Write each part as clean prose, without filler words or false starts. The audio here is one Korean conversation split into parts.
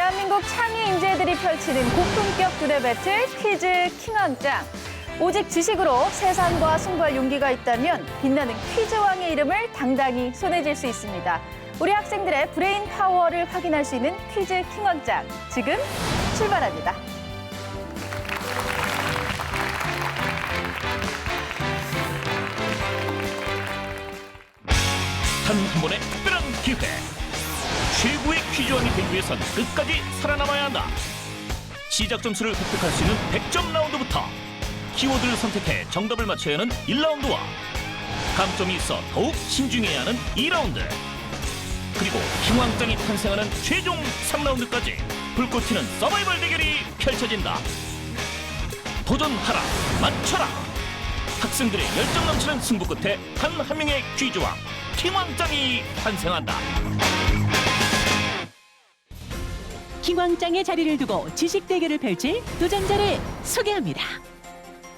대한민국 창의 인재들이 펼치는 고품격 두뇌 배틀 퀴즈 킹왕짱. 오직 지식으로 세상과 승부할 용기가 있다면 빛나는 퀴즈왕의 이름을 당당히 손에 쥘 수 있습니다. 우리 학생들의 브레인 파워를 확인할 수 있는 퀴즈 킹왕짱. 지금 출발합니다. 단 한 번의 특별한 기회. 최고의 퀴즈왕이 되기 위해선 끝까지 살아남아야 한다. 시작 점수를 획득할 수 있는 100점 라운드부터 키워드를 선택해 정답을 맞춰야 하는 1라운드와 감점이 있어 더욱 신중해야 하는 2라운드, 그리고 킹왕짱이 탄생하는 최종 3라운드까지 불꽃 튀는 서바이벌 대결이 펼쳐진다. 도전하라, 맞춰라. 학생들의 열정 넘치는 승부 끝에 단 한 명의 퀴즈왕 킹왕짱이 탄생한다. 킹왕짱의 자리를 두고 지식 대결을 펼칠 도전자를 소개합니다.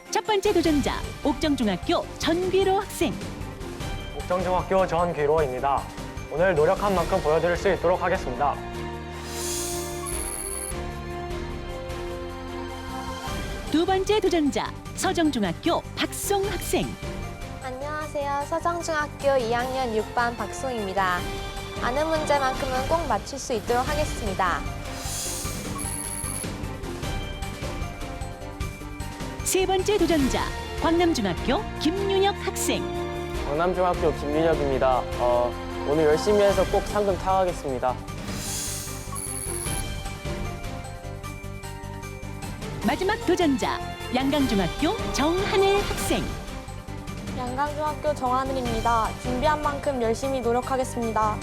첫 번째 도전자, 옥정중학교 전귀로 학생. 옥정중학교 전귀로입니다. 오늘 노력한 만큼 보여드릴 수 있도록 하겠습니다. 두 번째 도전자, 서정중학교 박송 학생. 안녕하세요. 서정중학교 2학년 6반 박송입니다. 아는 문제만큼은 꼭 맞출 수 있도록 하겠습니다. 세 번째 도전자, 광남중학교 김윤혁 학생. 강남중학교 김민혁입니다. 오늘 열심히 해서 꼭 상금 타가겠습니다. 마지막 도전자, 양강중학교 정하늘 학생. 양강중학교 정하늘입니다. 준비한 만큼 열심히 노력하겠습니다.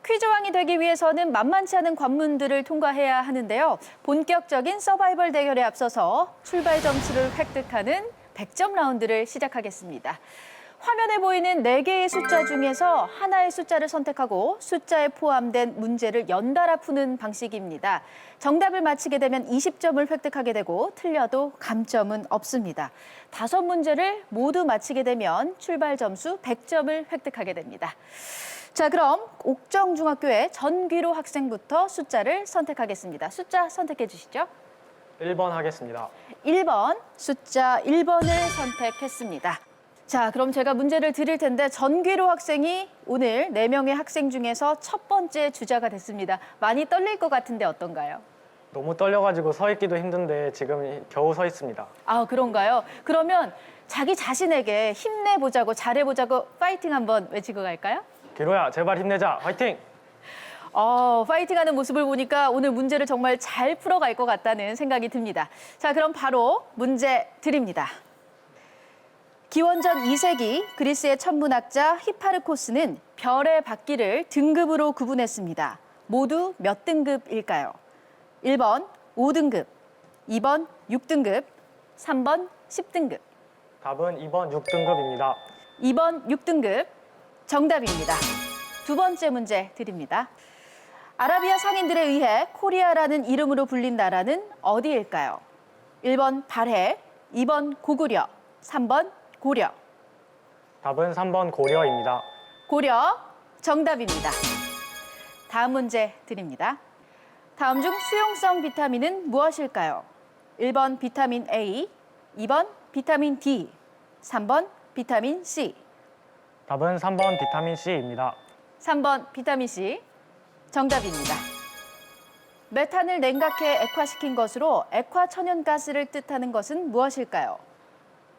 퀴즈왕이 되기 위해서는 만만치 않은 관문들을 통과해야 하는데요. 본격적인 서바이벌 대결에 앞서서 출발 점수를 획득하는 100점 라운드를 시작하겠습니다. 화면에 보이는 4개의 숫자 중에서 하나의 숫자를 선택하고 숫자에 포함된 문제를 연달아 푸는 방식입니다. 정답을 맞히게 되면 20점을 획득하게 되고 틀려도 감점은 없습니다. 5문제를 모두 맞히게 되면 출발 점수 100점을 획득하게 됩니다. 자, 그럼 옥정중학교의 전귀로 학생부터 숫자를 선택하겠습니다. 숫자 선택해 주시죠. 1번 하겠습니다. 1번, 숫자 1번을 선택했습니다. 자, 그럼 제가 문제를 드릴 텐데 전귀로 학생이 오늘 4명의 학생 중에서 첫 번째 주자가 됐습니다. 많이 떨릴 것 같은데 어떤가요? 너무 떨려가지고 서 있기도 힘든데 지금 겨우 서 있습니다. 아, 그런가요? 그러면 자기 자신에게 힘내보자고, 잘해보자고 파이팅 한번 외치고 갈까요? 귀로야, 제발 힘내자. 화이팅! 파이팅하는 모습을 보니까 오늘 문제를 정말 잘 풀어갈 것 같다는 생각이 듭니다. 자, 그럼 바로 문제 드립니다. 기원전 2세기 그리스의 천문학자 히파르코스는 별의 바퀴를 등급으로 구분했습니다. 모두 몇 등급일까요? 1번 5등급, 2번 6등급, 3번 10등급. 답은 2번 6등급입니다. 2번 6등급 정답입니다. 두 번째 문제 드립니다. 아라비아 상인들에 의해 코리아라는 이름으로 불린 나라는 어디일까요? 1번 발해, 2번 고구려, 3번 고려. 답은 3번 고려입니다. 고려 정답입니다. 다음 문제 드립니다. 다음 중 수용성 비타민은 무엇일까요? 1번 비타민 A, 2번 비타민 D, 3번 비타민 C. 답은 3번 비타민 C입니다. 3번 비타민 C 정답입니다. 메탄을 냉각해 액화시킨 것으로 액화천연가스를 뜻하는 것은 무엇일까요?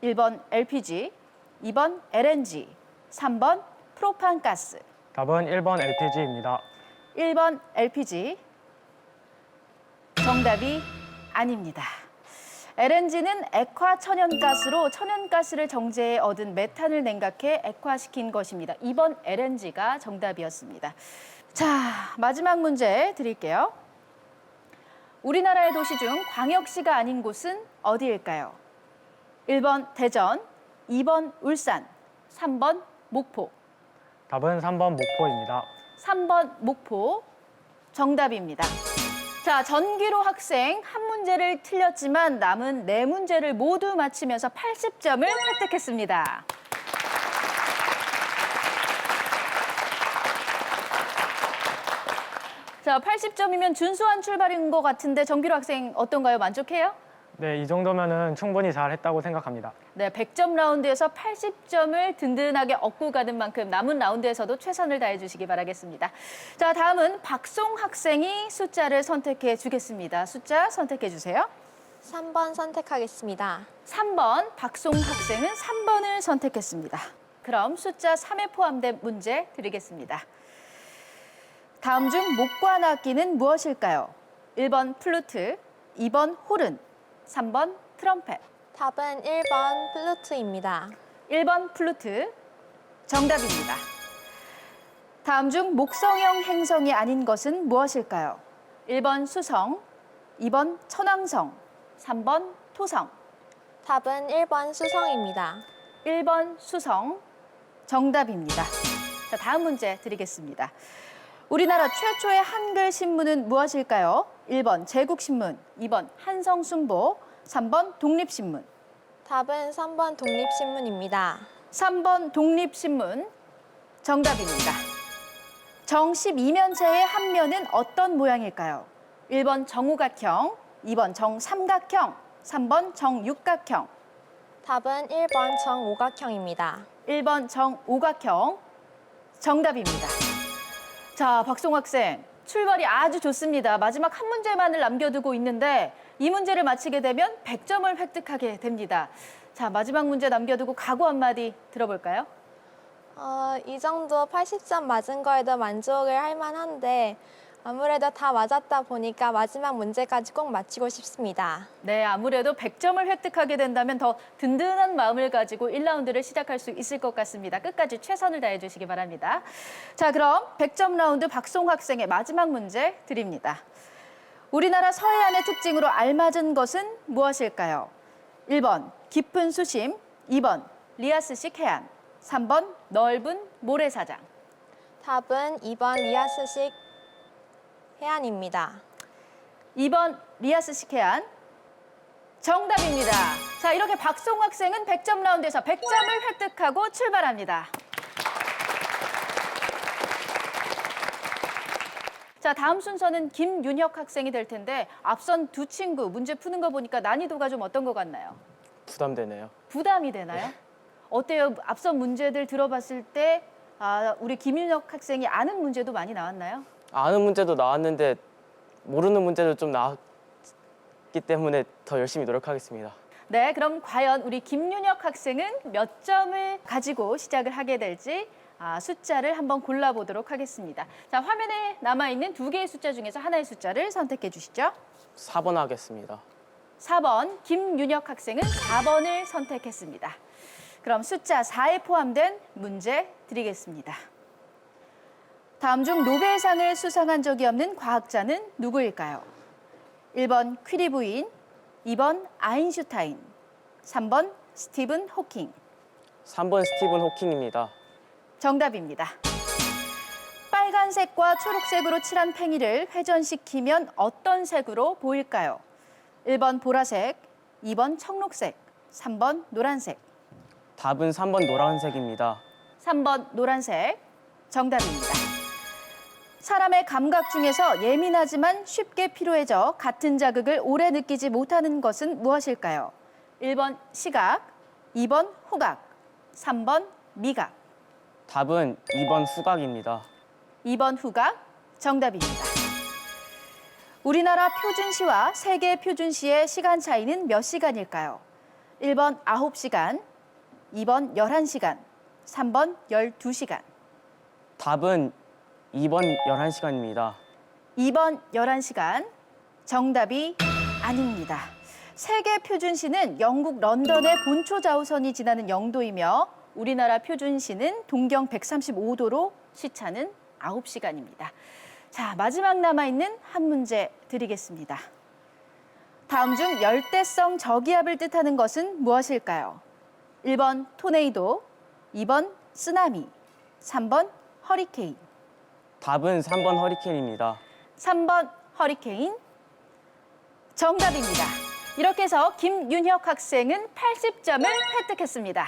1번 LPG, 2번 LNG, 3번 프로판가스. 답은 1번 LPG입니다. 1번 LPG 정답이 아닙니다. LNG는 액화천연가스로 천연가스를 정제해 얻은 메탄을 냉각해 액화시킨 것입니다. 2번 LNG가 정답이었습니다. 자, 마지막 문제 드릴게요. 우리나라의 도시 중 광역시가 아닌 곳은 어디일까요? 1번 대전, 2번 울산, 3번 목포. 답은 3번 목포입니다. 3번 목포 정답입니다. 자, 전귀로 학생 한 문제를 틀렸지만 남은 4문제를 모두 맞히면서 80점을 획득했습니다. 자, 80점이면 준수한 출발인 것 같은데 정규로 학생 어떤가요? 만족해요? 네, 이 정도면은 충분히 잘했다고 생각합니다. 네, 100점 라운드에서 80점을 든든하게 얻고 가는 만큼 남은 라운드에서도 최선을 다해 주시기 바라겠습니다. 자, 다음은 박송 학생이 숫자를 선택해 주겠습니다. 숫자 선택해 주세요. 3번 선택하겠습니다. 3번 박송 학생은 3번을 선택했습니다. 그럼 숫자 3에 포함된 문제 드리겠습니다. 다음 중 목관 악기는 무엇일까요? 1번 플루트, 2번 호른, 3번 트럼펫. 답은 1번 플루트입니다. 1번 플루트, 정답입니다. 다음 중 목성형 행성이 아닌 것은 무엇일까요? 1번 수성, 2번 천왕성, 3번 토성. 답은 1번 수성입니다. 1번 수성, 정답입니다. 자, 다음 문제 드리겠습니다. 우리나라 최초의 한글 신문은 무엇일까요? 1번 제국신문, 2번 한성순보, 3번 독립신문. 답은 3번 독립신문입니다. 3번 독립신문, 정답입니다. 정 12면체의 한 면은 어떤 모양일까요? 1번 정오각형, 2번 정삼각형, 3번 정육각형. 답은 1번 정오각형입니다. 1번 정오각형, 정답입니다. 자, 박송 학생, 출발이 아주 좋습니다. 마지막 한 문제만을 남겨두고 있는데 이 문제를 맞히게 되면 100점을 획득하게 됩니다. 자, 마지막 문제 남겨두고 각오 한마디 들어볼까요? 이 정도 80점 맞은 거에도 만족을 할 만한데 아무래도 다 맞았다 보니까 마지막 문제까지 꼭 맞히고 싶습니다. 네, 아무래도 100점을 획득하게 된다면 더 든든한 마음을 가지고 1라운드를 시작할 수 있을 것 같습니다. 끝까지 최선을 다해 주시기 바랍니다. 자, 그럼 100점 라운드 박송 학생의 마지막 문제 드립니다. 우리나라 서해안의 특징으로 알맞은 것은 무엇일까요? 1번 깊은 수심, 2번 리아스식 해안, 3번 넓은 모래사장. 답은 2번 리아스식 해안입니다. 2번 리아스식 해안, 정답입니다. 자, 이렇게 박송 학생은 100점 라운드에서 100점을 획득하고 출발합니다. 자, 다음 순서는 김윤혁 학생이 될 텐데 앞선 두 친구 문제 푸는 거 보니까 난이도가 좀 어떤 것 같나요? 부담되네요. 부담이 되나요? 어때요? 앞선 문제들 들어봤을 때 우리 김윤혁 학생이 아는 문제도 많이 나왔나요? 아는 문제도 나왔는데 모르는 문제도 좀 나왔기 때문에 더 열심히 노력하겠습니다. 네, 그럼 과연 우리 김윤혁 학생은 몇 점을 가지고 시작을 하게 될지 숫자를 한번 골라보도록 하겠습니다. 자, 화면에 남아있는 두 개의 숫자 중에서 하나의 숫자를 선택해 주시죠. 4번 하겠습니다. 4번 김윤혁 학생은 4번을 선택했습니다. 그럼 숫자 4에 포함된 문제 드리겠습니다. 다음 중 노벨상을 수상한 적이 없는 과학자는 누구일까요? 1번 퀴리 부인, 2번 아인슈타인, 3번 스티븐 호킹. 3번 스티븐 호킹입니다. 정답입니다. 빨간색과 초록색으로 칠한 팽이를 회전시키면 어떤 색으로 보일까요? 1번 보라색, 2번 청록색, 3번 노란색. 답은 3번 노란색입니다. 3번 노란색, 정답입니다. 사람의 감각 중에서 예민하지만 쉽게 피로해져 같은 자극을 오래 느끼지 못하는 것은 무엇일까요? 1번 시각, 2번 후각, 3번 미각. 답은 2번 후각입니다. 2번 후각, 정답입니다. 우리나라 표준시와 세계 표준시의 시간 차이는 몇 시간일까요? 1번 9시간, 2번 11시간, 3번 12시간. 답은 2번 11시간입니다. 2번 11시간, 정답이 아닙니다. 세계 표준시는 영국 런던의 본초 좌우선이 지나는 영도이며 우리나라 표준시는 동경 135도로 시차는 9시간입니다. 자, 마지막 남아있는 한 문제 드리겠습니다. 다음 중 열대성 저기압을 뜻하는 것은 무엇일까요? 1번 토네이도, 2번 쓰나미, 3번 허리케인. 답은 3번 허리케인입니다. 3번 허리케인, 정답입니다. 이렇게 해서 김윤혁 학생은 80점을 획득했습니다.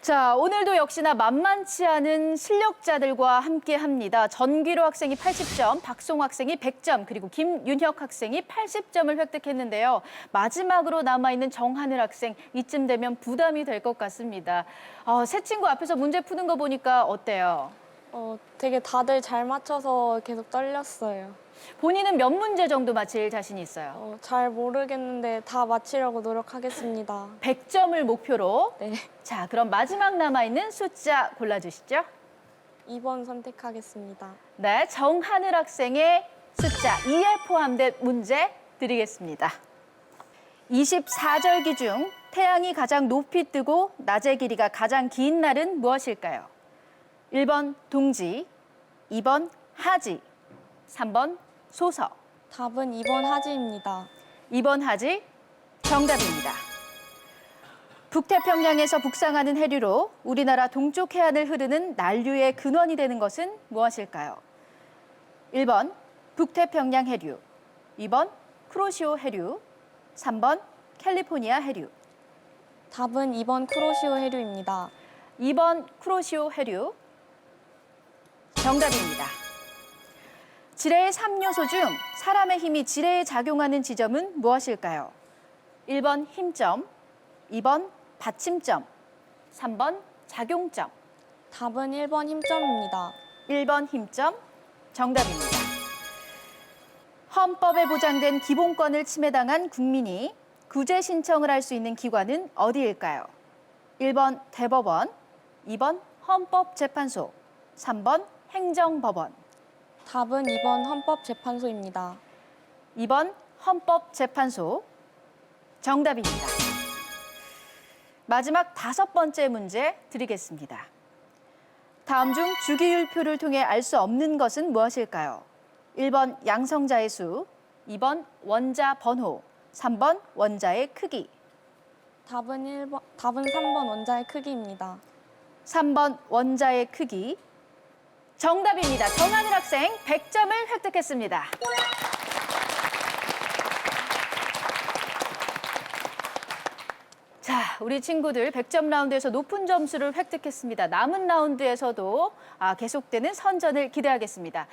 자, 오늘도 역시나 만만치 않은 실력자들과 함께합니다. 전귀로 학생이 80점, 박송 학생이 100점, 그리고 김윤혁 학생이 80점을 획득했는데요. 마지막으로 남아있는 정하늘 학생, 이쯤 되면 부담이 될 것 같습니다. 세 친구 앞에서 문제 푸는 거 보니까 어때요? 되게 다들 잘 맞춰서 계속 떨렸어요. 본인은 몇 문제 정도 맞힐 자신이 있어요? 잘 모르겠는데 다 맞히려고 노력하겠습니다. 100점을 목표로. 네. 자, 그럼 마지막 남아있는 숫자 골라주시죠. 2번 선택하겠습니다. 네, 정하늘 학생의 숫자 2에 포함된 문제 드리겠습니다. 24절기 중 태양이 가장 높이 뜨고 낮의 길이가 가장 긴 날은 무엇일까요? 1번 동지, 2번 하지, 3번 소서. 답은 2번 하지입니다. 2번 하지, 정답입니다. 북태평양에서 북상하는 해류로 우리나라 동쪽 해안을 흐르는 난류의 근원이 되는 것은 무엇일까요? 1번 북태평양 해류, 2번 쿠로시오 해류, 3번 캘리포니아 해류. 답은 2번 쿠로시오 해류입니다. 2번 쿠로시오 해류, 정답입니다. 지뢰의 3요소 중 사람의 힘이 지뢰에 작용하는 지점은 무엇일까요? 1번 힘점, 2번 받침점, 3번 작용점. 답은 1번 힘점입니다. 1번 힘점, 정답입니다. 헌법에 보장된 기본권을 침해당한 국민이 구제 신청을 할 수 있는 기관은 어디일까요? 1번 대법원, 2번 헌법재판소, 3번 행정법원. 답은 2번 헌법재판소입니다. 2번 헌법재판소, 정답입니다. 마지막 5번째 문제 드리겠습니다. 다음 중 주기율표를 통해 알 수 없는 것은 무엇일까요? 1번 양성자의 수, 2번 원자 번호, 3번 원자의 크기. 답은 3번 원자의 크기입니다. 3번 원자의 크기, 정답입니다. 정하늘 학생 100점을 획득했습니다. 자, 우리 친구들 100점 라운드에서 높은 점수를 획득했습니다. 남은 라운드에서도 계속되는 선전을 기대하겠습니다.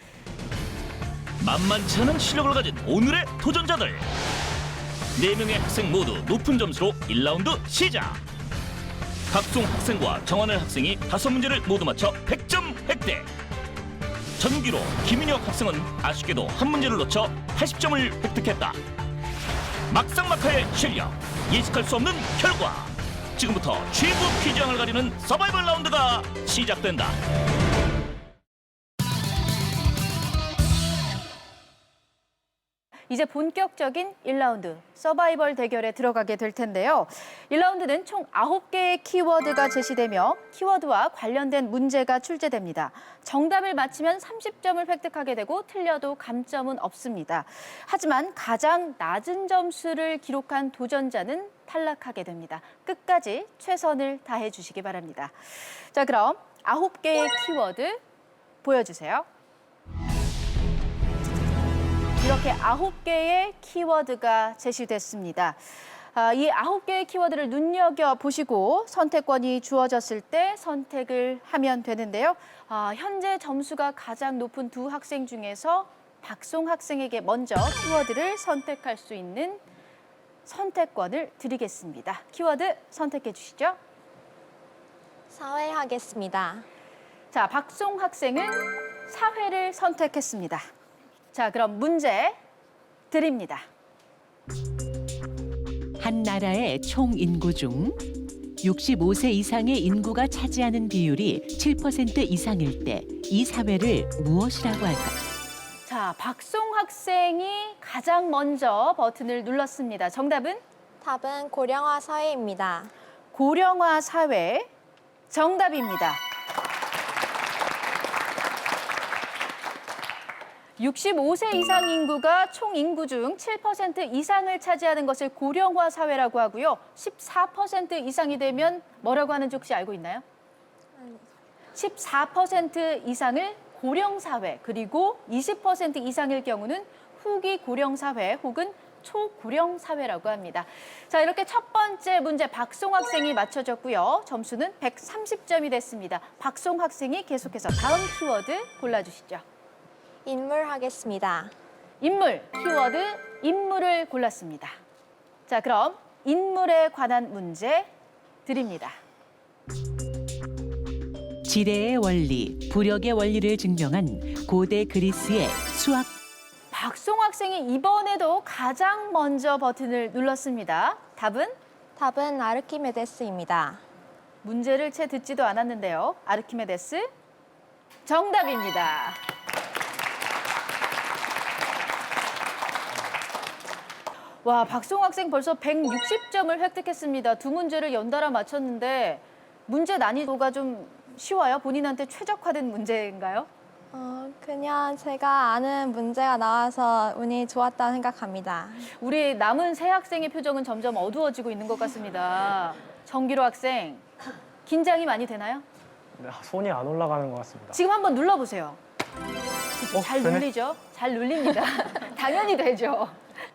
만만치 않은 실력을 가진 오늘의 도전자들. 4명의 학생 모두 높은 점수로 1라운드 시작. 박송 학생과 정하늘 학생이 5문제를 모두 맞춰 100점 획득. 전기로 김인혁 학생은 아쉽게도 한 문제를 놓쳐 80점을 획득했다. 막상막하의 실력, 예측할 수 없는 결과. 지금부터 최고 퀴즈왕을 가리는 서바이벌 라운드가 시작된다. 이제 본격적인 1라운드 서바이벌 대결에 들어가게 될 텐데요. 1라운드는 총 9개의 키워드가 제시되며 키워드와 관련된 문제가 출제됩니다. 정답을 맞히면 30점을 획득하게 되고 틀려도 감점은 없습니다. 하지만 가장 낮은 점수를 기록한 도전자는 탈락하게 됩니다. 끝까지 최선을 다해 주시기 바랍니다. 자, 그럼 9개의 키워드 보여주세요. 이렇게 9개의 키워드가 제시됐습니다. 이 9개의 키워드를 눈여겨보시고 선택권이 주어졌을 때 선택을 하면 되는데요. 현재 점수가 가장 높은 두 학생 중에서 박송 학생에게 먼저 키워드를 선택할 수 있는 선택권을 드리겠습니다. 키워드 선택해 주시죠. 사회 하겠습니다. 자, 박송 학생은 사회를 선택했습니다. 자, 그럼 문제 드립니다. 한 나라의 총 인구 중 65세 이상의 인구가 차지하는 비율이 7% 이상일 때 이 사회를 무엇이라고 할까요? 자, 박송 학생이 가장 먼저 버튼을 눌렀습니다. 정답은 답은 고령화 사회입니다. 고령화 사회, 정답입니다. 65세 이상 인구가 총 인구 중 7% 이상을 차지하는 것을 고령화 사회라고 하고요. 14% 이상이 되면 뭐라고 하는지 혹시 알고 있나요? 14% 이상을 고령 사회, 그리고 20% 이상일 경우는 후기 고령 사회 혹은 초고령 사회라고 합니다. 자, 이렇게 첫 번째 문제 박송 학생이 맞춰줬고요. 점수는 130점이 됐습니다. 박송 학생이 계속해서 다음 키워드 골라주시죠. 인물 하겠습니다. 인물, 키워드 인물을 골랐습니다. 자, 그럼 인물에 관한 문제 드립니다. 지뢰의 원리, 부력의 원리를 증명한 고대 그리스의 수학 박송 학생이 이번에도 가장 먼저 버튼을 눌렀습니다. 답은? 답은 아르키메데스입니다. 문제를 채 듣지도 않았는데요. 아르키메데스 정답입니다. 와, 박송 학생 벌써 160점을 획득했습니다. 두 문제를 연달아 맞췄는데 문제 난이도가 좀 쉬워요? 본인한테 최적화된 문제인가요? 그냥 제가 아는 문제가 나와서 운이 좋았다고 생각합니다. 우리 남은 세 학생의 표정은 점점 어두워지고 있는 것 같습니다. 정기로 학생, 긴장이 많이 되나요? 네, 손이 안 올라가는 것 같습니다. 지금 한번 눌러보세요. 그쵸, 잘 되네? 눌리죠? 잘 눌립니다. 당연히 되죠.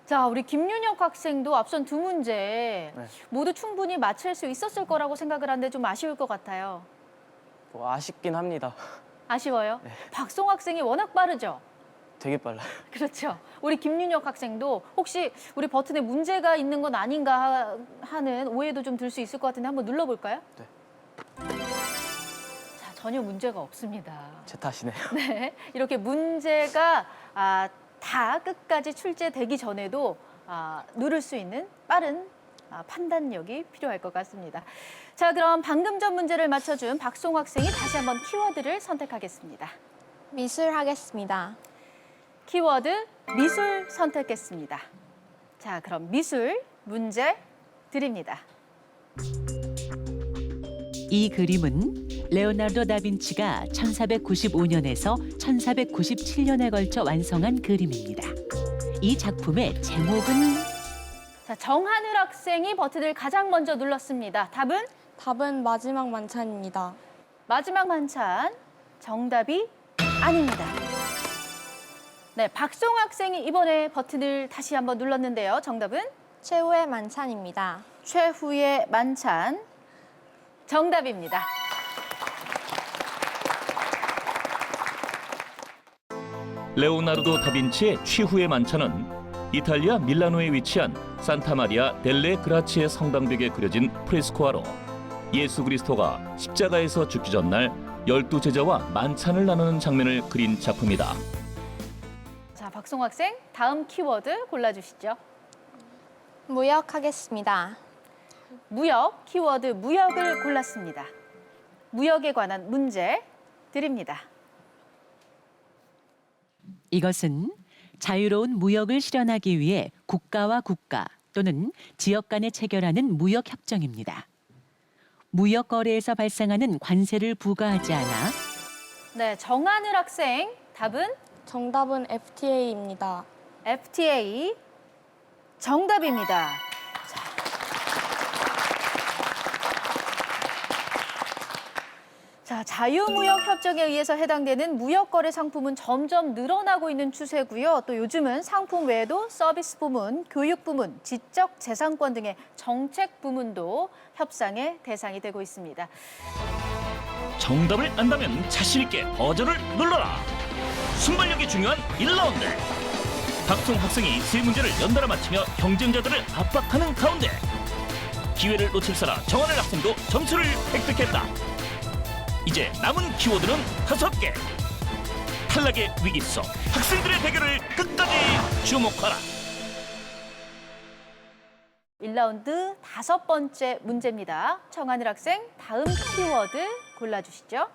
자, 우리 김윤혁 학생도 앞선 두 문제 네. 모두 충분히 맞힐 수 있었을 거라고 생각을 하는데 좀 아쉬울 것 같아요. 뭐 아쉽긴 합니다. 아쉬워요? 박송 학생이 워낙 빠르죠? 되게 빨라요. 그렇죠. 우리 김윤혁 학생도 혹시 우리 버튼에 문제가 있는 건 아닌가 하는 오해도 좀 들 수 있을 것 같은데 한번 눌러볼까요? 네. 자, 전혀 문제가 없습니다. 제 탓이네요. 네, 이렇게 문제가 다 끝까지 출제되기 전에도 누를 수 있는 빠른 판단력이 필요할 것 같습니다. 자, 그럼 방금 전 문제를 맞춰준 박송 학생이 다시 한번 키워드를 선택하겠습니다. 미술 하겠습니다. 키워드 미술 선택했습니다. 자, 그럼 미술 문제 드립니다. 이 그림은 레오나르도 다빈치가 1495년에서 1497년에 걸쳐 완성한 그림입니다. 이 작품의 제목은 자, 정하늘 학생이 버튼을 가장 먼저 눌렀습니다. 답은? 답은 마지막 만찬입니다. 마지막 만찬 정답이 아닙니다. 네, 박송 학생이 이번에 버튼을 다시 한번 눌렀는데요. 정답은 최후의 만찬입니다. 최후의 만찬 정답입니다. 레오나르도 다빈치의 최후의 만찬은 이탈리아 밀라노에 위치한 산타마리아 델레 그라치의 성당벽에 그려진 프레스코화로 예수 그리스도가 십자가에서 죽기 전날 12제자와 만찬을 나누는 장면을 그린 작품이다. 자, 박송 학생 다음 키워드 골라주시죠. 무역 하겠습니다. 무역, 키워드 무역을 골랐습니다. 무역에 관한 문제 드립니다. 이것은 자유로운 무역을 실현하기 위해 국가와 국가 또는 지역 간에 체결하는 무역 협정입니다. 무역 거래에서 발생하는 관세를 부과하지 않아 네, 정하늘 학생 답은 정답은 FTA입니다. FTA 정답입니다. 자, 자유무역 협정에 의해서 해당되는 무역거래 상품은 점점 늘어나고 있는 추세고요. 또 요즘은 상품 외에도 서비스 부문, 교육 부문, 지적 재산권 등의 정책 부문도 협상의 대상이 되고 있습니다. 정답을 안다면 자신 있게 버전을 눌러라. 순발력이 중요한 1라운드. 박송 학생이 세 문제를 연달아 맞히며 경쟁자들을 압박하는 가운데 기회를 놓칠사라 정하늘 학생도 점수를 획득했다. 이제 남은 키워드는 5개. 탈락의 위기 속 학생들의 대결을 끝까지 주목하라. 1라운드 5번째 문제입니다. 정하늘 학생 다음 키워드 골라주시죠.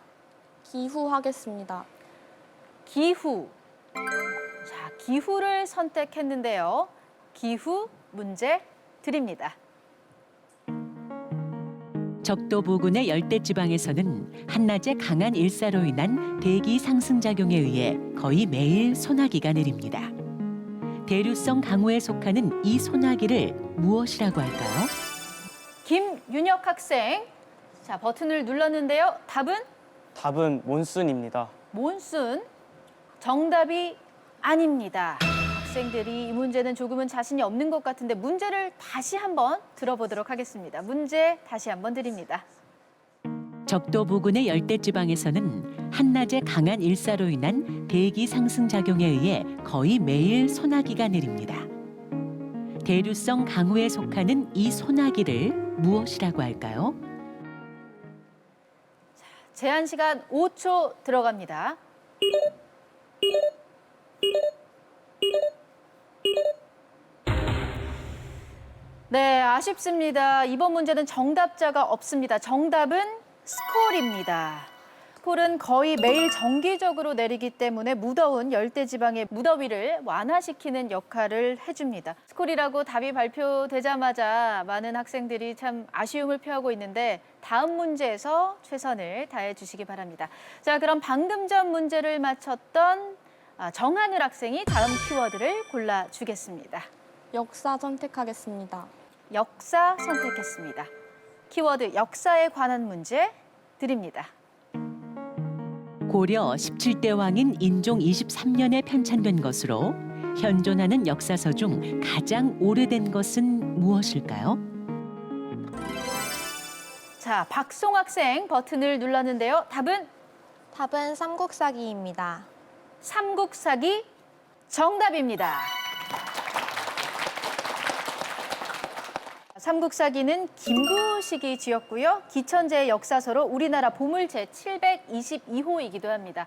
기후 하겠습니다. 기후. 자, 기후를 선택했는데요. 기후 문제 드립니다. 적도 부근의 열대 지방에서는 한낮의 강한 일사로 인한 대기 상승 작용에 의해 거의 매일 소나기가 내립니다. 대류성 강우에 속하는 이 소나기를 무엇이라고 할까요? 김윤혁 학생. 자, 버튼을 눌렀는데요. 답은 답은 몬순입니다. 몬순. 정답이 아닙니다. 학생들이 이 문제는 조금은 자신이 없는 것 같은데 문제를 다시 한번 들어보도록 하겠습니다. 문제 다시 한번 드립니다. 적도 부근의 열대지방에서는 한낮에 강한 일사로 인한 대기 상승 작용에 의해 거의 매일 소나기가 내립니다. 대류성 강우에 속하는 이 소나기를 무엇이라고 할까요? 제한 시간 5초 들어갑니다. 네, 아쉽습니다. 이번 문제는 정답자가 없습니다. 정답은 스콜입니다. 스콜은 거의 매일 정기적으로 내리기 때문에 무더운 열대지방의 무더위를 완화시키는 역할을 해줍니다. 스콜이라고 답이 발표되자마자 많은 학생들이 참 아쉬움을 표하고 있는데 다음 문제에서 최선을 다해 주시기 바랍니다. 자, 그럼 방금 전 문제를 맞췄던 정하늘 학생이 다음 키워드를 골라주겠습니다. 역사 선택하겠습니다. 역사 선택했습니다. 키워드 역사에 관한 문제 드립니다. 고려 17대 왕인 인종 23년에 편찬된 것으로 현존하는 역사서 중 가장 오래된 것은 무엇일까요? 자, 박송 학생 버튼을 눌렀는데요. 답은 삼국사기입니다. 삼국사기 정답입니다. 삼국사기는 김구식이 지었고요. 기천제의 역사서로 우리나라 보물 제722호이기도 합니다.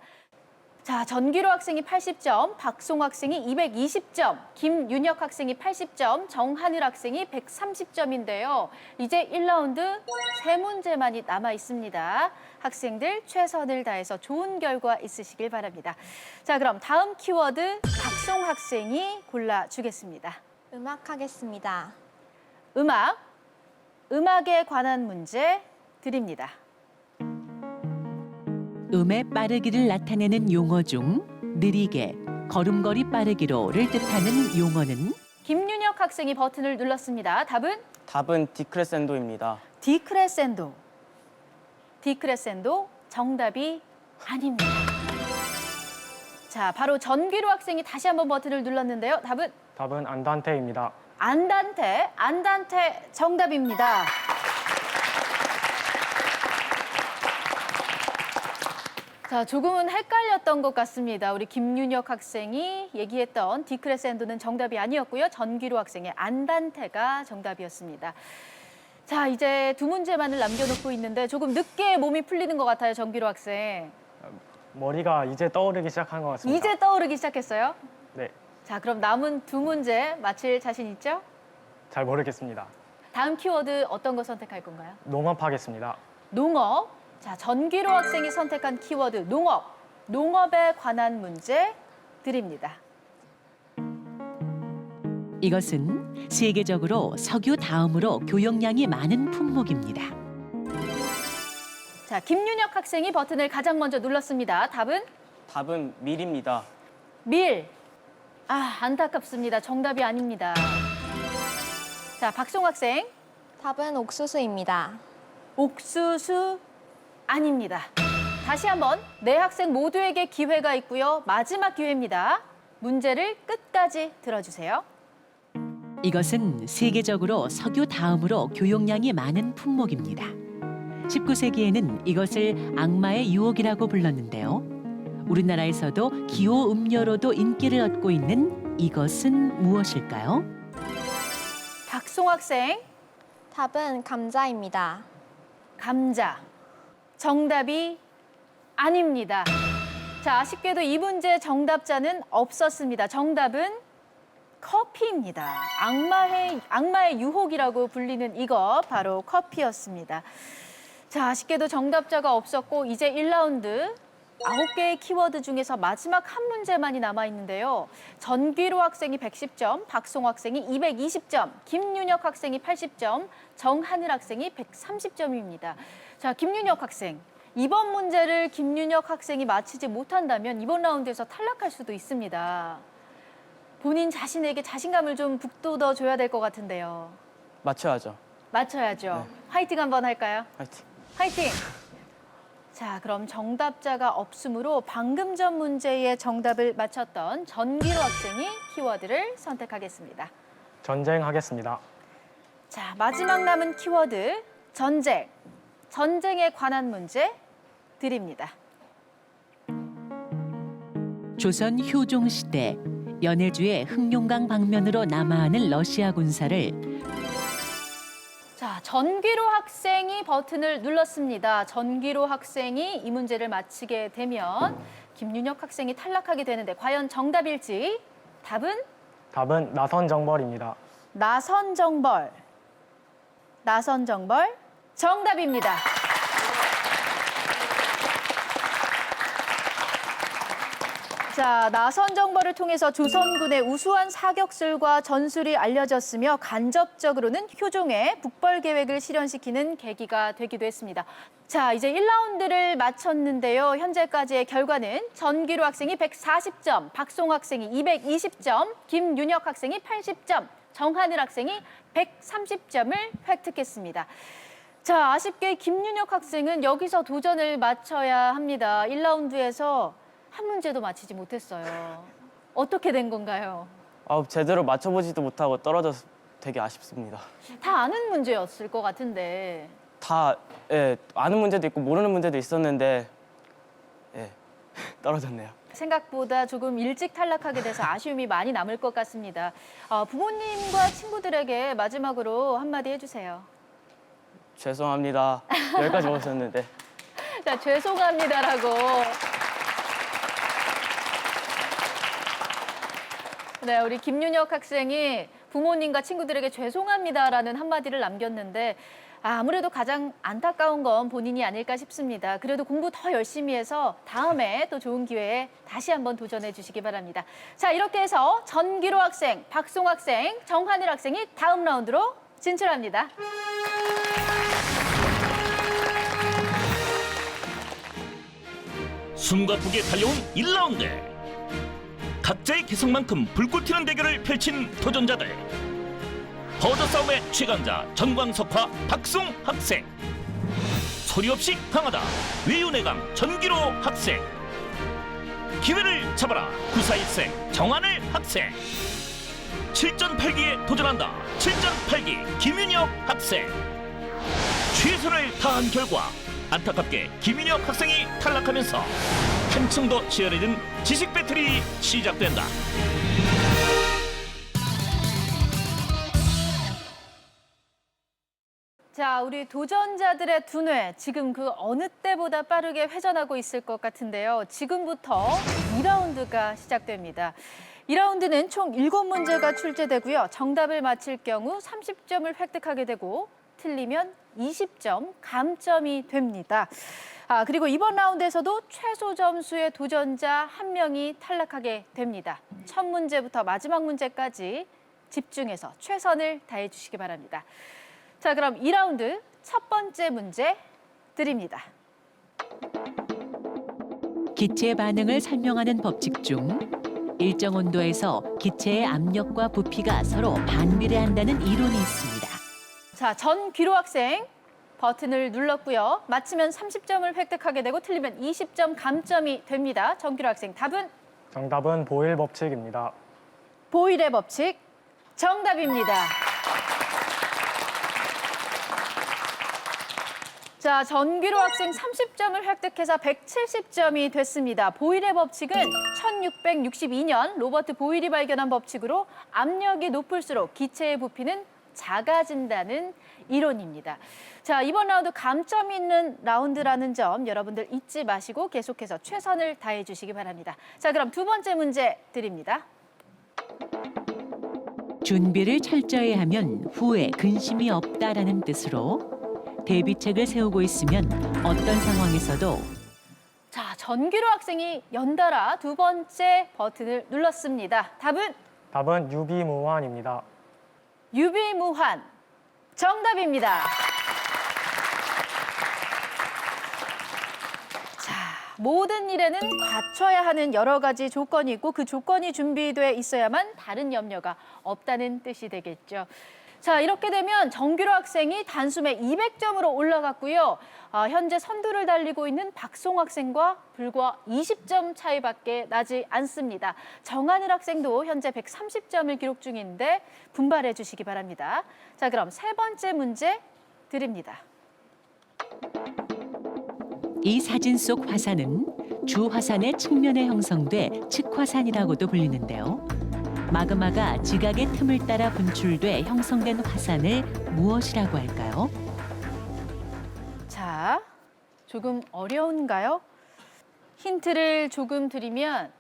자, 전기로 학생이 80점, 박송 학생이 220점, 김윤혁 학생이 80점, 정하늘 학생이 130점인데요. 이제 1라운드 3문제만이 남아 있습니다. 학생들 최선을 다해서 좋은 결과 있으시길 바랍니다. 자, 그럼 다음 키워드 박송 학생이 골라주겠습니다. 음악 하겠습니다. 음악에 관한 문제 드립니다. 음의 빠르기를 나타내는 용어 중 느리게, 걸음걸이 빠르기로를 뜻하는 용어는 김윤혁 학생이 버튼을 눌렀습니다. 답은 디크레센도입니다. 디크레센도. 디크레센도 정답이 아닙니다. 자, 바로 전기로 학생이 다시 한번 버튼을 눌렀는데요. 답은 안단테입니다. 안단테 정답입니다. 자, 조금은 헷갈렸던 것 같습니다. 우리 김윤혁 학생이 얘기했던 디크레센도는 정답이 아니었고요. 전기로 학생의 안단테가 정답이었습니다. 자, 이제 2문제만을 남겨놓고 있는데 조금 늦게 몸이 풀리는 것 같아요, 전기로 학생. 머리가 이제 떠오르기 시작한 것 같습니다. 이제 떠오르기 시작했어요? 네, 자, 그럼 남은 2문제 맞힐 자신 있죠? 잘 모르겠습니다. 다음 키워드 어떤 거 선택할 건가요? 농업하겠습니다. 농업. 자, 전기로 학생이 선택한 키워드 농업. 농업에 관한 문제 드립니다. 이것은 세계적으로 석유 다음으로 교역량이 많은 품목입니다. 자, 김윤혁 학생이 버튼을 가장 먼저 눌렀습니다. 답은 밀입니다. 밀. 안타깝습니다. 정답이 아닙니다. 자, 박송 학생. 답은 옥수수입니다. 옥수수 아닙니다. 다시 한번 네 학생 모두에게 기회가 있고요. 마지막 기회입니다. 문제를 끝까지 들어주세요. 이것은 세계적으로 석유 다음으로 교역량이 많은 품목입니다. 19세기에는 이것을 악마의 유혹이라고 불렀는데요. 우리나라에서도 기호 음료로도 인기를 얻고 있는 이것은 무엇일까요? 박송 학생, 답은 감자입니다. 감자. 정답이 아닙니다. 자, 아쉽게도 이 문제 정답자는 없었습니다. 정답은 커피입니다. 악마의 유혹이라고 불리는 이거 바로 커피였습니다. 자, 아쉽게도 정답자가 없었고 이제 1라운드 9개의 키워드 중에서 마지막 한 문제만이 남아있는데요. 전기로 학생이 110점, 박송 학생이 220점, 김윤혁 학생이 80점, 정하늘 학생이 130점입니다. 자, 김윤혁 학생. 이번 문제를 김윤혁 학생이 맞히지 못한다면 이번 라운드에서 탈락할 수도 있습니다. 본인 자신에게 자신감을 좀 북돋워줘야 될 것 같은데요. 맞춰야죠. 맞춰야죠. 네. 화이팅 한번 할까요? 화이팅. 화이팅! 자, 그럼 정답자가 없으므로 방금 전 문제의 정답을 맞췄던 전기로 학생이 키워드를 선택하겠습니다. 전쟁 하겠습니다. 자, 마지막 남은 키워드 전쟁. 전쟁에 관한 문제 드립니다. 조선 효종 시대 연해주의 흑룡강 방면으로 남하하는 러시아 군사를 자, 전기로 학생이 버튼을 눌렀습니다. 전기로 학생이 이 문제를 맞히게 되면 김윤혁 학생이 탈락하게 되는데 과연 정답일지? 답은 답은 나선정벌입니다. 나선정벌. 나선정벌 정답입니다. 자, 나선정벌을 통해서 조선군의 우수한 사격술과 전술이 알려졌으며 간접적으로는 효종의 북벌 계획을 실현시키는 계기가 되기도 했습니다. 자, 이제 1라운드를 마쳤는데요. 현재까지의 결과는 전기로 학생이 140점, 박송 학생이 220점, 김윤혁 학생이 80점, 정하늘 학생이 130점을 획득했습니다. 자, 아쉽게 김윤혁 학생은 여기서 도전을 마쳐야 합니다. 1라운드에서 한 문제도 맞히지 못했어요. 어떻게 된 건가요? 제대로 맞춰보지도 못하고 떨어져서 되게 아쉽습니다. 다 아는 문제였을 것 같은데. 다 아는 문제도 있고 모르는 문제도 있었는데 떨어졌네요. 생각보다 조금 일찍 탈락하게 돼서 아쉬움이 많이 남을 것 같습니다. 부모님과 친구들에게 마지막으로 한마디 해주세요. 죄송합니다. 여기까지 오셨는데. 자, 죄송합니다라고. 네, 우리 김윤혁 학생이 부모님과 친구들에게 죄송합니다라는 한마디를 남겼는데 아무래도 가장 안타까운 건 본인이 아닐까 싶습니다. 그래도 공부 더 열심히 해서 다음에 또 좋은 기회에 다시 한번 도전해 주시기 바랍니다. 자, 이렇게 해서 전기로 학생, 박송 학생, 정하늘 학생이 다음 라운드로 진출합니다. 숨가쁘게 달려온 1라운드. 각자의 개성만큼 불꽃 튀는 대결을 펼친 도전자들. 버저 싸움의 최강자 전광석화 박송 학생. 소리 없이 강하다 외유내강 전기로 학생. 기회를 잡아라 94일생 정하늘 학생. 7전 8기에 도전한다 7전 8기 김윤혁 학생. 최선을 다한 결과 안타깝게 김윤혁 학생이 탈락하면서 한층 더 치열해진 지식 배틀이 시작된다. 자, 우리 도전자들의 두뇌 지금 그 어느 때보다 빠르게 회전하고 있을 것 같은데요. 지금부터 2라운드가 시작됩니다. 2라운드는 총 7문제가 출제되고요. 정답을 맞힐 경우 30점을 획득하게 되고 틀리면 20점 감점이 됩니다. 그리고 이번 라운드에서도 최소 점수의 도전자 1명이 탈락하게 됩니다. 첫 문제부터 마지막 문제까지 집중해서 최선을 다해 주시기 바랍니다. 자, 그럼 2라운드 첫 번째 문제 드립니다. 기체 반응을 설명하는 법칙 중 일정 온도에서 기체의 압력과 부피가 서로 반비례한다는 이론이 있습니다. 자, 전귀로 학생 버튼을 눌렀고요. 맞히면 30점을 획득하게 되고 틀리면 20점 감점이 됩니다. 전귀로 학생 답은? 정답은 보일 법칙입니다. 보일의 법칙 정답입니다. 자, 전귀로 학생 30점을 획득해서 170점이 됐습니다. 보일의 법칙은 1662년 로버트 보일이 발견한 법칙으로 압력이 높을수록 기체의 부피는 작아진다는 이론입니다. 자, 이번 라운드 감점 있는 라운드라는 점 여러분들 잊지 마시고 계속해서 최선을 다해 주시기 바랍니다. 자, 그럼 두 번째 문제 드립니다. 준비를 철저히 하면 후에 근심이 없다라는 뜻으로 대비책을 세우고 있으면 어떤 상황에서도 자, 전귀로 학생이 연달아 두 번째 버튼을 눌렀습니다. 답은? 답은 유비무환입니다. 유비무환 정답입니다. 자, 모든 일에는 갖춰야 하는 여러 가지 조건이 있고 그 조건이 준비돼 있어야만 다른 염려가 없다는 뜻이 되겠죠. 자, 이렇게 되면 정규로 학생이 단숨에 200점으로 올라갔고요. 현재 선두를 달리고 있는 박송 학생과 불과 20점 차이밖에 나지 않습니다. 정하늘 학생도 현재 130점을 기록 중인데 분발해 주시기 바랍니다. 자, 그럼 세 번째 문제 드립니다. 이 사진 속 화산은 주 화산의 측면에 형성돼 측화산이라고도 불리는데요. 마그마가 지각의 틈을 따라 분출돼 형성된 화산을 무엇이라고 할까요? 자, 조금 어려운가요? 힌트를 조금 드리면,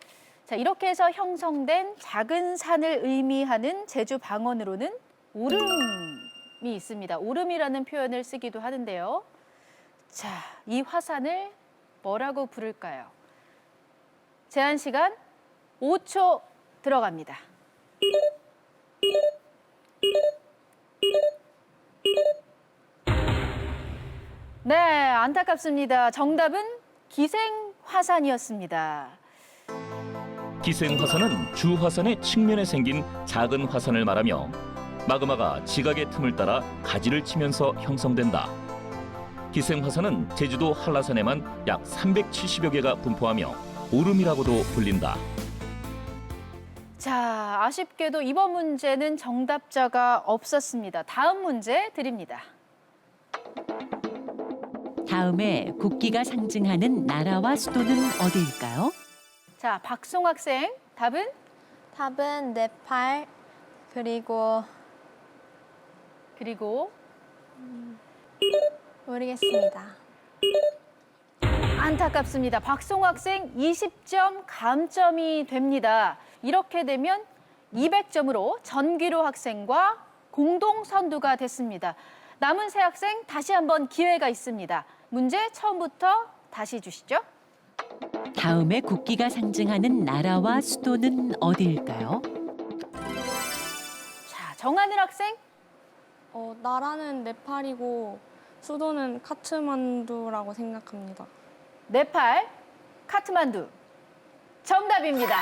자, 이렇게 해서 형성된 작은 산을 의미하는 제주 방언으로는 오름이 있습니다. 오름이라는 표현을 쓰기도 하는데요. 자, 이 화산을 뭐라고 부를까요? 제한 시간 5초 들어갑니다. 네, 안타깝습니다. 정답은 기생화산이었습니다. 기생화산은 주화산의 측면에 생긴 작은 화산을 말하며 마그마가 지각의 틈을 따라 가지를 치면서 형성된다. 기생화산은 제주도 한라산에만 약 370여 개가 분포하며 오름이라고도 불린다. 자, 아쉽게도 이번 문제는 정답자가 없었습니다. 다음 문제 드립니다. 다음에 국기가 상징하는 나라와 수도는 어디일까요? 자, 박송 학생, 답은? 답은 네팔, 그리고 모르겠습니다. 안타깝습니다. 박송 학생 20점 감점이 됩니다. 이렇게 되면 200점으로 전기로 학생과 공동 선두가 됐습니다. 남은 세 학생 다시 한번 기회가 있습니다. 문제 처음부터 다시 주시죠. 다음에 국기가 상징하는 나라와 수도는 어디일까요? 자, 정하늘 학생. 나라는 네팔이고 수도는 카트만두라고 생각합니다. 네팔, 카트만두. 정답입니다.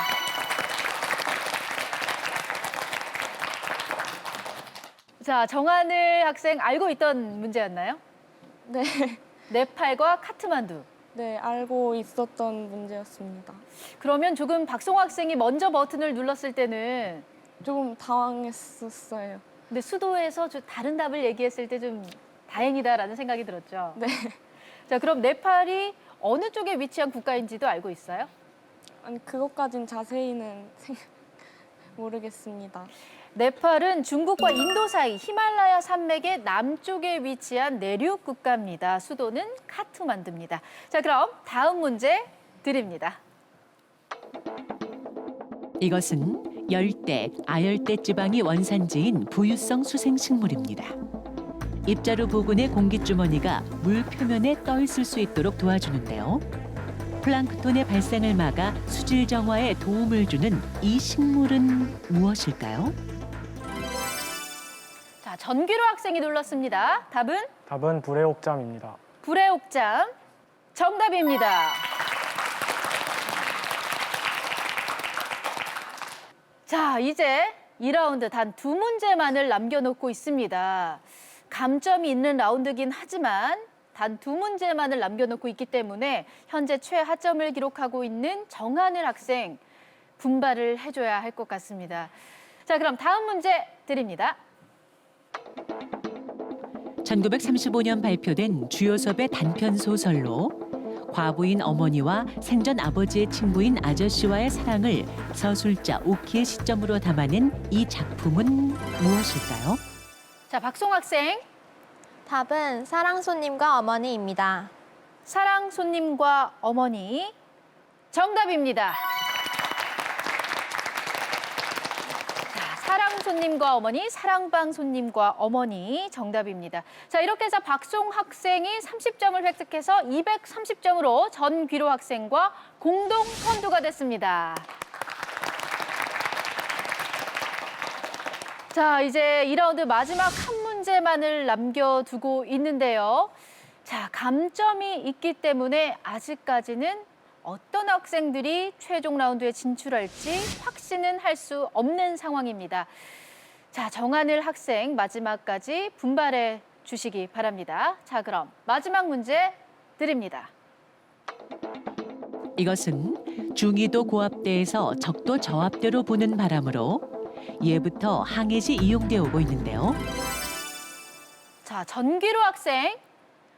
자, 정하늘 학생 알고 있던 문제였나요? 네, 네팔과 카트만두. 네 알고 있었던 문제였습니다. 그러면 조금 박송 학생이 먼저 버튼을 눌렀을 때는 조금 당황했었어요. 근데 수도에서 다른 답을 얘기했을 때 좀 다행이다라는 생각이 들었죠. 네, 자, 그럼 네팔이 어느 쪽에 위치한 국가인지도 알고 있어요? 아니 그것까진 자세히는 모르겠습니다. 네팔은 중국과 인도 사이 히말라야 산맥의 남쪽에 위치한 내륙 국가입니다. 수도는 카트만두입니다. 자, 그럼 다음 문제 드립니다. 이것은 열대, 아열대 지방이 원산지인 부유성 수생식물입니다. 입자루 부근의 공기주머니가 물 표면에 떠 있을 수 있도록 도와주는데요. 플랑크톤의 발생을 막아 수질 정화에 도움을 주는 이 식물은 무엇일까요? 자, 전기로 학생이 눌렀습니다. 답은? 답은 불의 옥잠입니다. 불의 옥잠. 정답입니다. 자, 이제 2라운드 단 2문제만을 남겨놓고 있습니다. 감점이 있는 라운드긴 하지만 단 2문제만을 남겨놓고 있기 때문에 현재 최하점을 기록하고 있는 정하늘 학생 분발을 해줘야 할 것 같습니다. 자, 그럼 다음 문제 드립니다. 1935년 발표된 주요섭의 단편 소설로 과부인 어머니와 생전 아버지의 친구인 아저씨와의 사랑을 서술자 오키의 시점으로 담아낸 이 작품은 무엇일까요? 자, 박송 학생. 답은 사랑 손님과 어머니입니다. 사랑 손님과 어머니. 정답입니다. 자, 사랑 손님과 어머니, 사랑방 손님과 어머니 정답입니다. 자, 이렇게 해서 박송 학생이 30점을 획득해서 230점으로 전귀로 학생과 공동 선두가 됐습니다. 자, 이제 2라운드 마지막 한 문제만을 남겨두고 있는데요. 자, 감점이 있기 때문에 아직까지는 어떤 학생들이 최종 라운드에 진출할지 확신은 할 수 없는 상황입니다. 자, 정하늘 학생 마지막까지 분발해 주시기 바랍니다. 자, 그럼 마지막 문제 드립니다. 이것은 중위도 고압대에서 적도 저압대로 부는 바람으로 예부터 항해시 이용되어 오고 있는데요. 자, 전기로 학생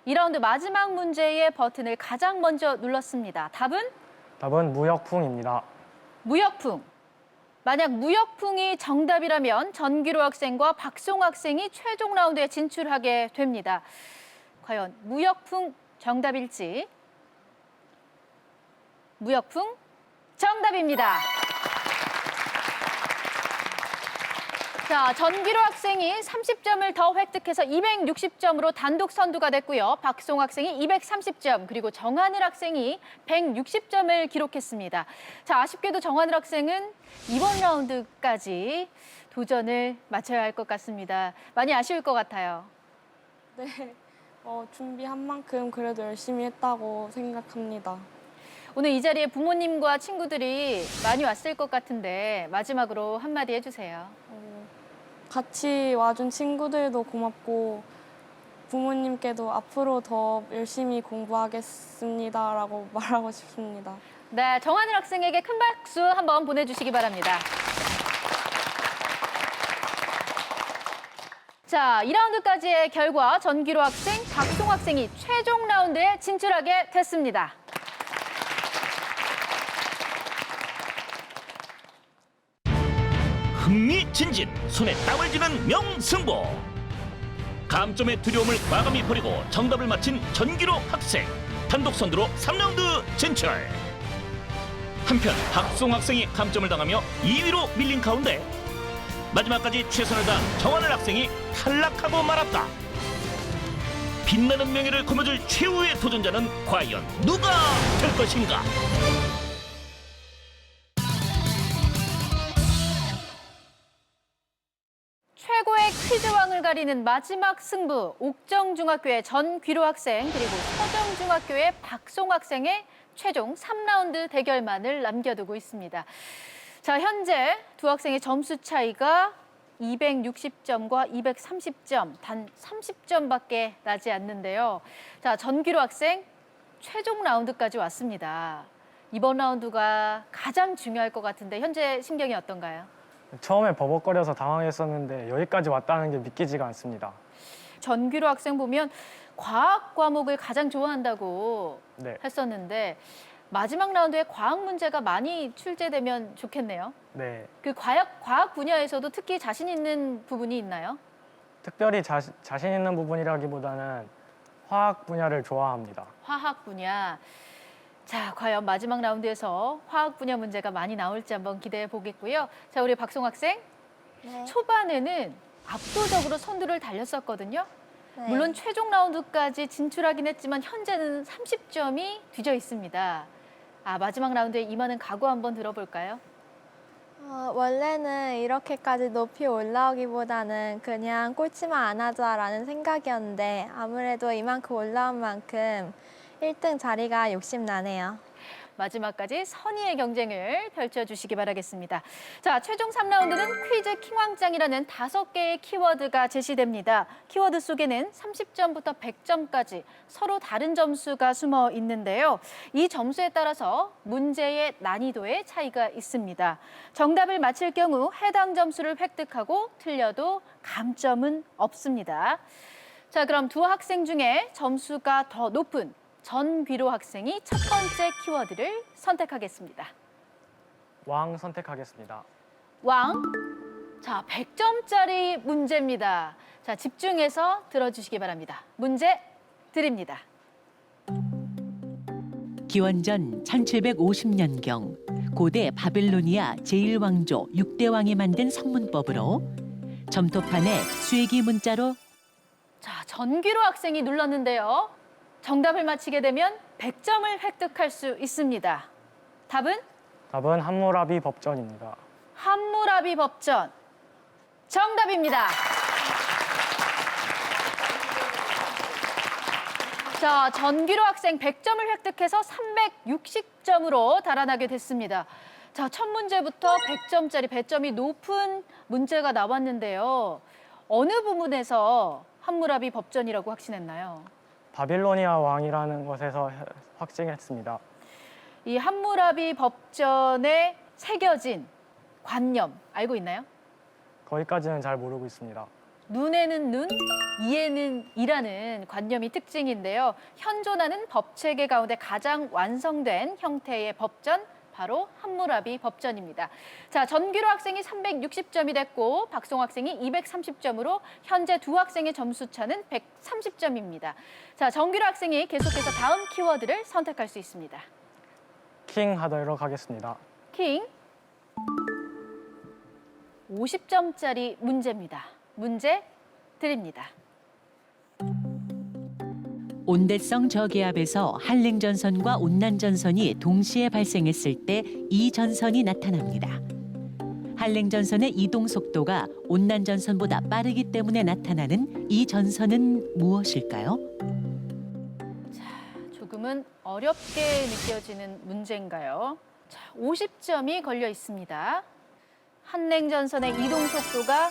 2라운드 마지막 문제의 버튼을 가장 먼저 눌렀습니다. 답은 답은 무역풍입니다. 무역풍. 만약 무역풍이 정답이라면 전기로 학생과 박송 학생이 최종 라운드에 진출하게 됩니다. 과연 무역풍 정답일지? 무역풍 정답입니다. 자, 전기로 학생이 30점을 더 획득해서 260점으로 단독 선두가 됐고요. 박송 학생이 230점, 그리고 정하늘 학생이 160점을 기록했습니다. 자, 아쉽게도 정하늘 학생은 이번 라운드까지 도전을 마쳐야 할 것 같습니다. 많이 아쉬울 것 같아요. 네. 준비한 만큼 그래도 열심히 했다고 생각합니다. 오늘 이 자리에 부모님과 친구들이 많이 왔을 것 같은데 마지막으로 한마디 해주세요. 같이 와준 친구들도 고맙고 부모님께도 앞으로 더 열심히 공부하겠습니다라고 말하고 싶습니다. 네, 정하늘 학생에게 큰 박수 한번 보내주시기 바랍니다. 자, 2라운드까지의 결과 전기로 학생, 박송 학생이 최종 라운드에 진출하게 됐습니다. 흥미진진, 손에 땀을 쥐는 명승부. 감점의 두려움을 과감히 버리고 정답을 맞힌 전기로 학생, 단독 선두로 3라운드 진출. 한편 박송 학생이 감점을 당하며 2위로 밀린 가운데 마지막까지 최선을 다한 정하늘 학생이 탈락하고 말았다. 빛나는 명예를 거머쥘 최후의 도전자는 과연 누가 될 것인가? 최고의 퀴즈왕을 가리는 마지막 승부, 옥정중학교의 전귀로 학생 그리고 서정중학교의 박송 학생의 최종 3라운드 대결만을 남겨두고 있습니다. 자, 현재 두 학생의 점수 차이가 260점과 230점, 단 30점밖에 나지 않는데요. 자, 전귀로 학생 최종 라운드까지 왔습니다. 이번 라운드가 가장 중요할 것 같은데 현재 심경이 어떤가요? 처음에 버벅거려서 당황했었는데 여기까지 왔다는 게 믿기지가 않습니다. 전귀로 학생 보면 과학 과목을 가장 좋아한다고 네. 했었는데 마지막 라운드에 과학 문제가 많이 출제되면 좋겠네요. 네. 그 과학 분야에서도 특히 자신 있는 부분이 있나요? 특별히 자신 있는 부분이라기보다는 화학 분야를 좋아합니다. 화학 분야. 자, 과연 마지막 라운드에서 화학 분야 문제가 많이 나올지 한번 기대해 보겠고요. 자, 우리 박송 학생. 네. 초반에는 압도적으로 선두를 달렸었거든요. 네. 물론 최종 라운드까지 진출하긴 했지만 현재는 30점이 뒤져 있습니다. 아, 마지막 라운드에 임하는 각오 한번 들어볼까요? 원래는 이렇게까지 높이 올라오기보다는 그냥 꼴찌만 안 하자라는 생각이었는데 아무래도 이만큼 올라온 만큼 1등 자리가 욕심나네요. 마지막까지 선의의 경쟁을 펼쳐주시기 바라겠습니다. 자, 최종 3라운드는 퀴즈 킹왕짱이라는 5개의 키워드가 제시됩니다. 키워드 속에는 30점부터 100점까지 서로 다른 점수가 숨어 있는데요. 이 점수에 따라서 문제의 난이도의 차이가 있습니다. 정답을 맞힐 경우 해당 점수를 획득하고 틀려도 감점은 없습니다. 자, 그럼 두 학생 중에 점수가 더 높은 전귀로 학생이 첫 번째 키워드를 선택하겠습니다. 왕 선택하겠습니다. 왕. 자, 100점짜리 문제입니다. 자, 집중해서 들어주시기 바랍니다. 문제 드립니다. 기원전 1750년경 고대 바빌로니아 제1왕조 6대 왕이 만든 성문법으로 점토판에 쇠기 문자로 자, 전귀로 학생이 눌렀는데요. 정답을 맞히게 되면 100점을 획득할 수 있습니다. 답은 답은 함무라비 법전입니다. 함무라비 법전. 정답입니다. 자, 전귀로 학생 100점을 획득해서 360점으로 달아나게 됐습니다. 자, 첫 문제부터 100점짜리 배점이 높은 문제가 나왔는데요. 어느 부분에서 함무라비 법전이라고 확신했나요? 바빌로니아 왕이라는 것에서 확증했습니다. 이 함무라비 법전에 새겨진 관념 알고 있나요? 거기까지는 잘 모르고 있습니다. 눈에는 눈, 이에는 이라는 관념이 특징인데요. 현존하는 법체계 가운데 가장 완성된 형태의 법전, 바로 함무라비 법전입니다. 자, 전기로 학생이 360점이 됐고 박송 학생이 230점으로 현재 두 학생의 점수 차는 130점입니다. 자, 전기로 학생이 계속해서 다음 키워드를 선택할 수 있습니다. 킹 하도록 하겠습니다. 킹 50점짜리 문제입니다. 문제 드립니다. 온대성 저기압에서 한랭전선과 온난전선이 동시에 발생했을 때 이 전선이 나타납니다. 한랭전선의 이동 속도가 온난전선보다 빠르기 때문에 나타나는 이 전선은 무엇일까요? 조금은 어렵게 느껴지는 문제인가요? 자, 50점이 걸려 있습니다. 한랭전선의 이동 속도가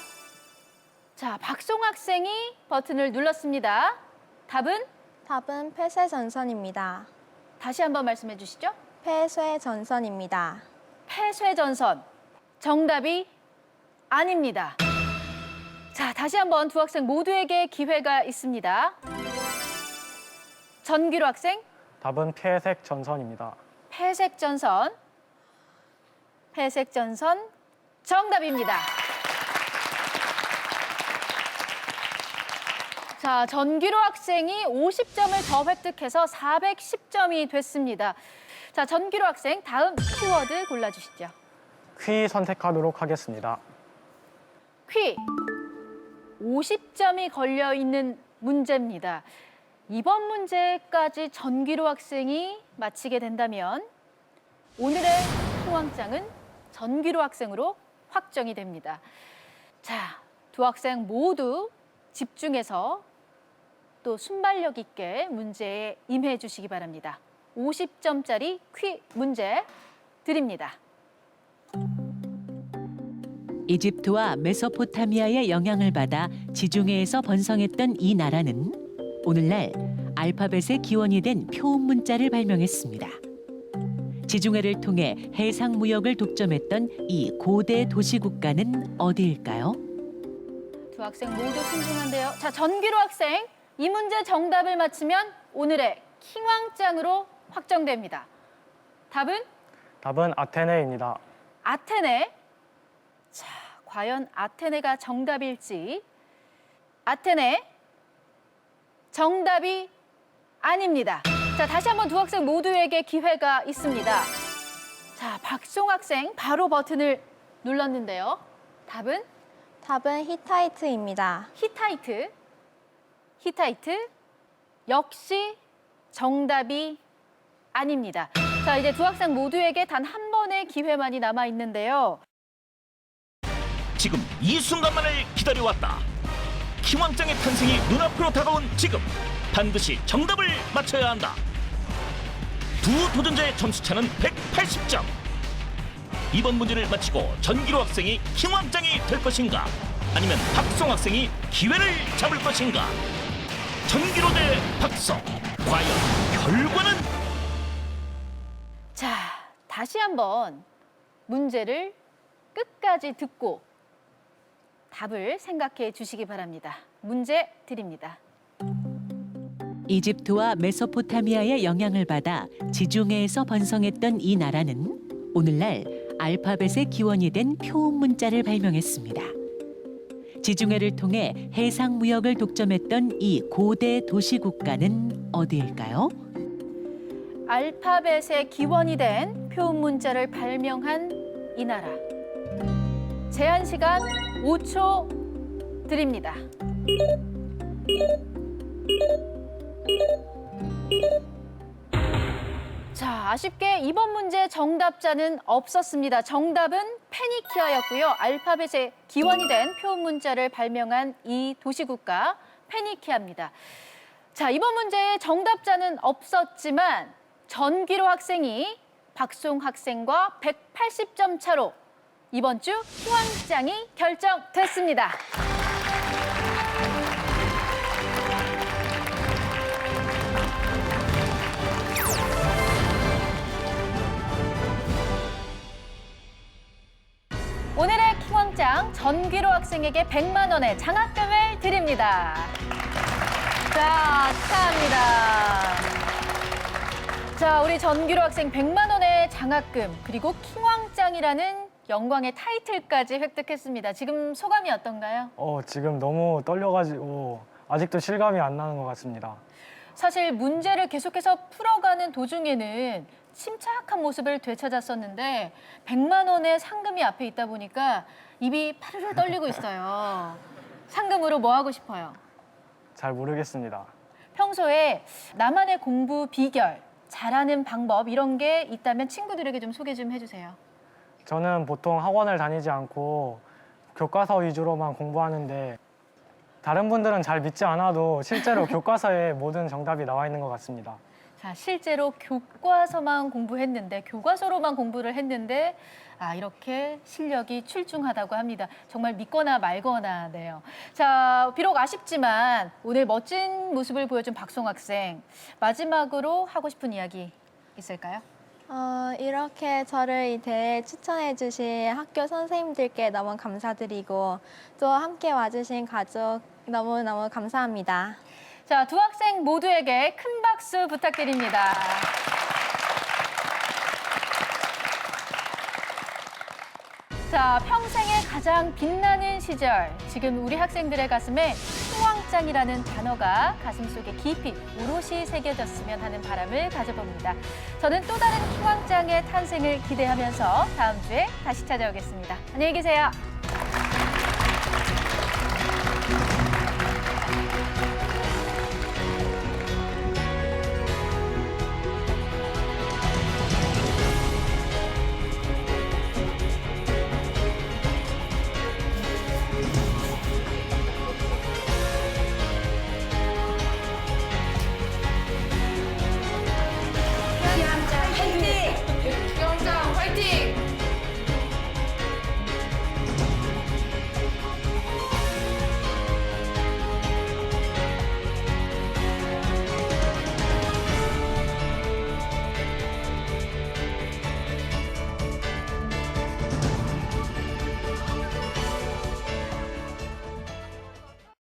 자, 박송 학생이 버튼을 눌렀습니다. 답은 답은 폐쇄전선입니다. 다시 한번 말씀해 주시죠. 폐쇄전선입니다. 폐쇄전선. 정답이 아닙니다. 자, 다시 한번 두 학생 모두에게 기회가 있습니다. 전기로 학생, 답은 폐색 전선입니다. 폐색전선. 폐색전선 정답입니다. 자, 전기로 학생이 50점을 더 획득해서 410점이 됐습니다. 자, 전기로 학생 다음 키워드 골라주시죠. 퀴 선택하도록 하겠습니다. 퀴 50점이 걸려 있는 문제입니다. 이번 문제까지 전기로 학생이 마치게 된다면 오늘의 킹왕짱은 전기로 학생으로 확정이 됩니다. 자, 두 학생 모두 집중해서 또 순발력 있게 문제에 임해 주시기 바랍니다. 50점짜리 퀴 문제 드립니다. 이집트와 메소포타미아의 영향을 받아 지중해에서 번성했던 이 나라는 오늘날 알파벳의 기원이 된 표음 문자를 발명했습니다. 지중해를 통해 해상 무역을 독점했던 이 고대 도시 국가는 어디일까요? 두 학생 모두 신중한데요. 자, 전기로 학생 이 문제 정답을 맞히면 오늘의 킹왕짱으로 확정됩니다. 답은 답은 아테네입니다. 아테네. 자, 과연 아테네가 정답일지. 아테네 정답이 아닙니다. 자, 다시 한번 두 학생 모두에게 기회가 있습니다. 자, 박송 학생 바로 버튼을 눌렀는데요. 답은 답은 히타이트입니다. 히타이트. 히타이트 역시 정답이 아닙니다. 자, 이제 두 학생 모두에게 단 한 번의 기회만이 남아 있는데요. 지금 이 순간만을 기다려왔다. 킹왕짱의 탄생이 눈앞으로 다가온 지금 반드시 정답을 맞춰야 한다. 두 도전자의 점수차는 180점. 이번 문제를 마치고 전기로 학생이 킹왕짱이 될 것인가? 아니면 박송 학생이 기회를 잡을 것인가? 전기로 대 박송. 과연 결과는? 자, 다시 한번 문제를 끝까지 듣고 답을 생각해 주시기 바랍니다. 문제 드립니다. 이집트와 메소포타미아의 영향을 받아 지중해에서 번성했던 이 나라는 오늘날 알파벳의 기원이 된 표음 문자를 발명했습니다. 지중해를 통해 해상 무역을 독점했던 이 고대 도시 국가는 어디일까요? 알파벳의 기원이 된 표음 문자를 발명한 이 나라. 제한 시간 5초 드립니다. 자, 아쉽게 이번 문제 정답자는 없었습니다. 정답은 페니키아였고요. 알파벳의 기원이 된 표음 문자를 발명한 이 도시국가 페니키아입니다. 자, 이번 문제의 정답자는 없었지만 전기로 학생이 박송 학생과 180점 차로 이번 주 희망장이 결정됐습니다. 오늘의 희망장 전귀로 학생에게 100만 원의 장학금을 드립니다. 자, 축하합니다. 자, 우리 전귀로 학생 100만 원의 장학금 그리고 킹왕짱이라는 영광의 타이틀까지 획득했습니다. 지금 소감이 어떤가요? 지금 너무 떨려가지고 아직도 실감이 안 나는 것 같습니다. 사실 문제를 계속해서 풀어가는 도중에는 침착한 모습을 되찾았었는데 100만 원의 상금이 앞에 있다 보니까 입이 파르르 떨리고 있어요. 상금으로 뭐 하고 싶어요? 잘 모르겠습니다. 평소에 나만의 공부 비결, 잘하는 방법 이런 게 있다면 친구들에게 좀 소개 좀 해주세요. 저는 보통 학원을 다니지 않고 교과서 위주로만 공부하는데 다른 분들은 잘 믿지 않아도 실제로 교과서에 모든 정답이 나와 있는 것 같습니다. 자, 실제로 교과서만 공부했는데, 교과서로만 공부를 했는데, 이렇게 실력이 출중하다고 합니다. 정말 믿거나 말거나네요. 자, 비록 아쉽지만 오늘 멋진 모습을 보여준 박송 학생, 마지막으로 하고 싶은 이야기 있을까요? 이렇게 저를 이 대회에 추천해 주신 학교 선생님들께 너무 감사드리고 또 함께 와주신 가족 너무너무 감사합니다. 자, 두 학생 모두에게 큰 박수 부탁드립니다. 자, 평생에 가장 빛나는 시절. 지금 우리 학생들의 가슴에 희망장이라는 단어가 가슴속에 깊이 오롯이 새겨졌으면 하는 바람을 가져봅니다. 저는 또 다른 희망장의 탄생을 기대하면서 다음 주에 다시 찾아오겠습니다. 안녕히 계세요.